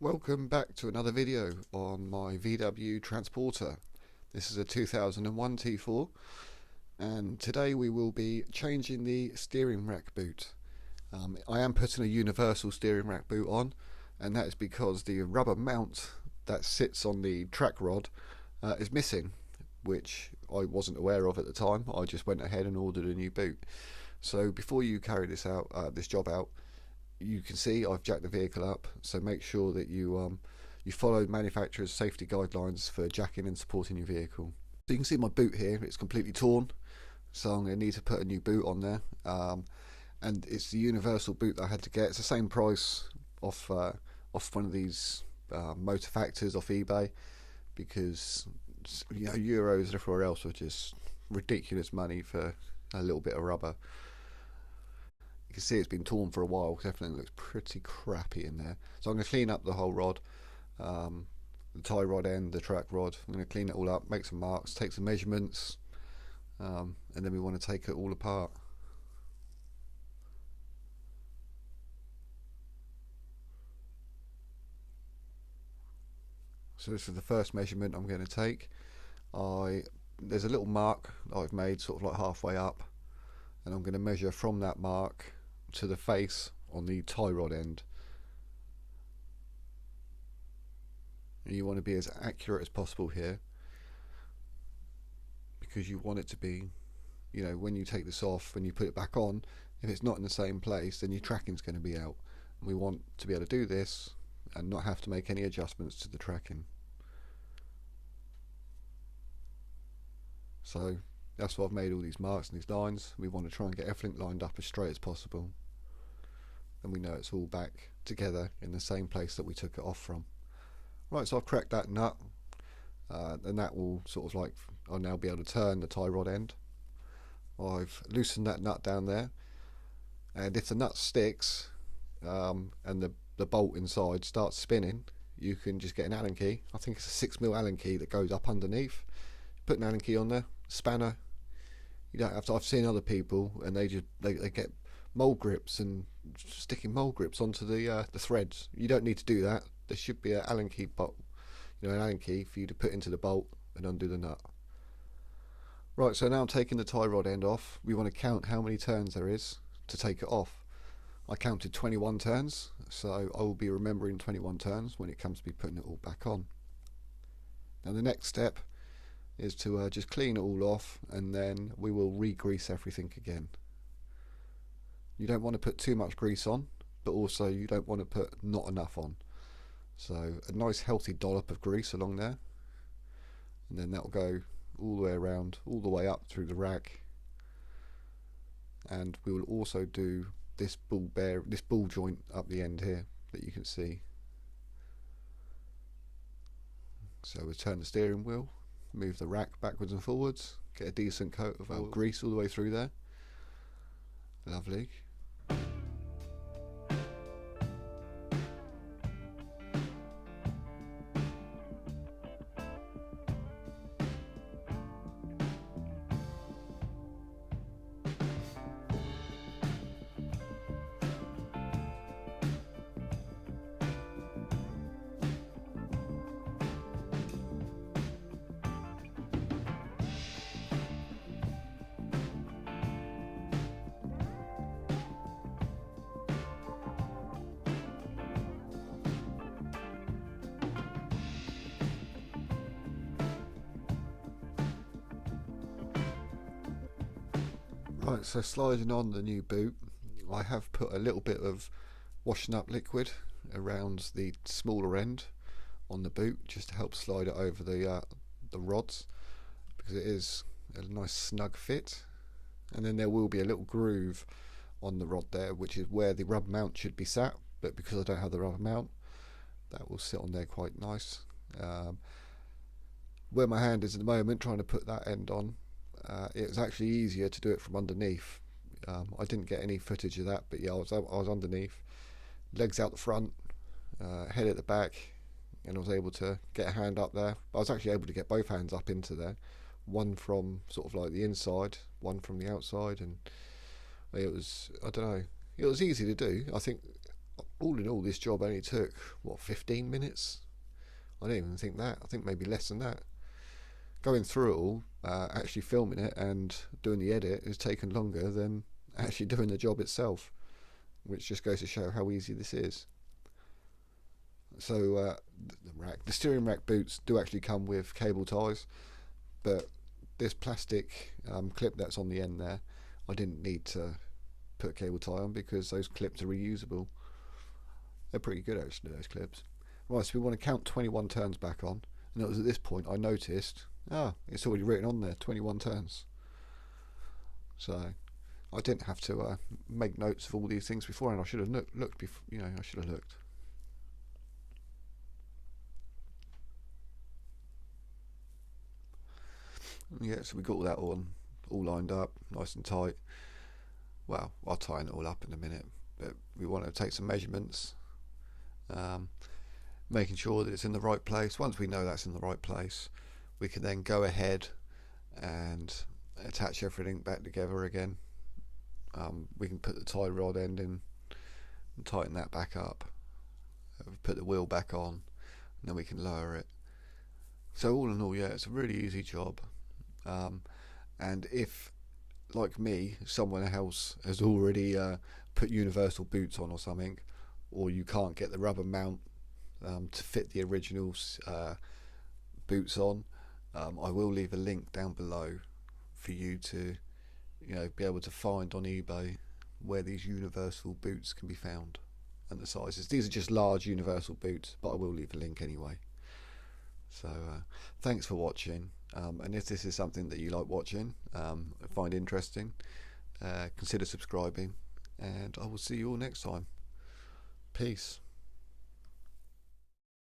Welcome back to another video on my VW transporter. This is a 2001 T4 and today we will be changing the steering rack boot. I am putting a universal steering rack boot on, and that is because the rubber mount that sits on the track rod is missing, which I wasn't aware of at the time. I just went ahead and ordered a new boot. So before you carry this job out, you can see I've jacked the vehicle up, so make sure that you follow manufacturer's safety guidelines for jacking and supporting your vehicle. So you can see my boot here, it's completely torn, so I'm going to need to put a new boot on there, and it's the universal boot that I had to get. It's the same price off one of these motor factors off eBay, because euros and everywhere else were just ridiculous money for a little bit of rubber. You can see it's been torn for a while because everything looks pretty crappy in there. So I'm going to clean up the whole rod, the tie rod end, the track rod. I'm going to clean it all up, make some marks, take some measurements, and then we want to take it all apart. So this is the first measurement I'm going to take. There's a little mark that I've made sort of like halfway up, and I'm going to measure from that mark to the face on the tie rod end. And you want to be as accurate as possible here, because you want it to be, when you take this off, when you put it back on, if it's not in the same place, then your tracking's going to be out. And we want to be able to do this and not have to make any adjustments to the tracking. So that's why I've made all these marks and these lines. We want to try and get everything lined up as straight as possible, and we know it's all back together in the same place that we took it off from. Right, so I've cracked that nut, and that will sort of I'll now be able to turn the tie rod end. I've loosened that nut down there, and if the nut sticks and the bolt inside starts spinning, you can just get an Allen key. I think it's a 6mm Allen key that goes up underneath. Put an Allen key on there, spanner. You don't have to. I've seen other people, and they get mole grips and sticking mole grips onto the threads. You don't need to do that. There should be an Allen key bolt, an Allen key for you to put into the bolt and undo the nut. Right, so now I'm taking the tie rod end off. We want to count how many turns there is to take it off. I counted 21 turns, so I will be remembering 21 turns when it comes to be putting it all back on. Now the next step is to just clean it all off, and then we will re-grease everything again. You don't want to put too much grease on, but also you don't want to put not enough on. So a nice healthy dollop of grease along there, and then that will go all the way around, all the way up through the rack. And we will also do this ball joint up the end here that you can see. So we'll turn the steering wheel, move the rack backwards and forwards, get a decent coat of grease all the way through there. Lovely. Right, so sliding on the new boot, I have put a little bit of washing up liquid around the smaller end on the boot, just to help slide it over the rods, because it is a nice snug fit. And then there will be a little groove on the rod there, which is where the rubber mount should be sat, but because I don't have the rubber mount, that will sit on there quite nice. Where my hand is at the moment trying to put that end on, it's actually easier to do it from underneath. I didn't get any footage of that, but yeah, I was underneath, legs out the front, head at the back, and I was able to get a hand up there. I was actually able to get both hands up into there, one from sort of like the inside, one from the outside, and it was, I don't know, it was easy to do. I think all in all, this job only took, what, 15 minutes? I don't even think that. I think maybe less than that. Going through it all, actually filming it and doing the edit has taken longer than actually doing the job itself, which just goes to show how easy this is. So the steering rack boots do actually come with cable ties, but this plastic clip that's on the end there, I didn't need to put a cable tie on because those clips are reusable. They're pretty good actually, those clips. Right, so we want to count 21 turns back on, and it was at this point I noticed, it's already written on there, 21 turns. So I didn't have to make notes of all these things before, and I should have looked before, I should have looked. Yeah, so we got all that all lined up, nice and tight. Well, I'll tighten it all up in a minute, but we want to take some measurements, making sure that it's in the right place. Once we know that's in the right place, we can then go ahead and attach everything back together again. We can put the tie rod end in and tighten that back up, put the wheel back on, and then we can lower it. So all in all, yeah, it's a really easy job. And if, like me, someone else has already put universal boots on or something, or you can't get the rubber mount to fit the original boots on, I will leave a link down below for you to be able to find on eBay where these universal boots can be found and the sizes. These are just large universal boots, but I will leave a link anyway. So thanks for watching, and if this is something that you like watching, find interesting, consider subscribing, and I will see you all next time. Peace.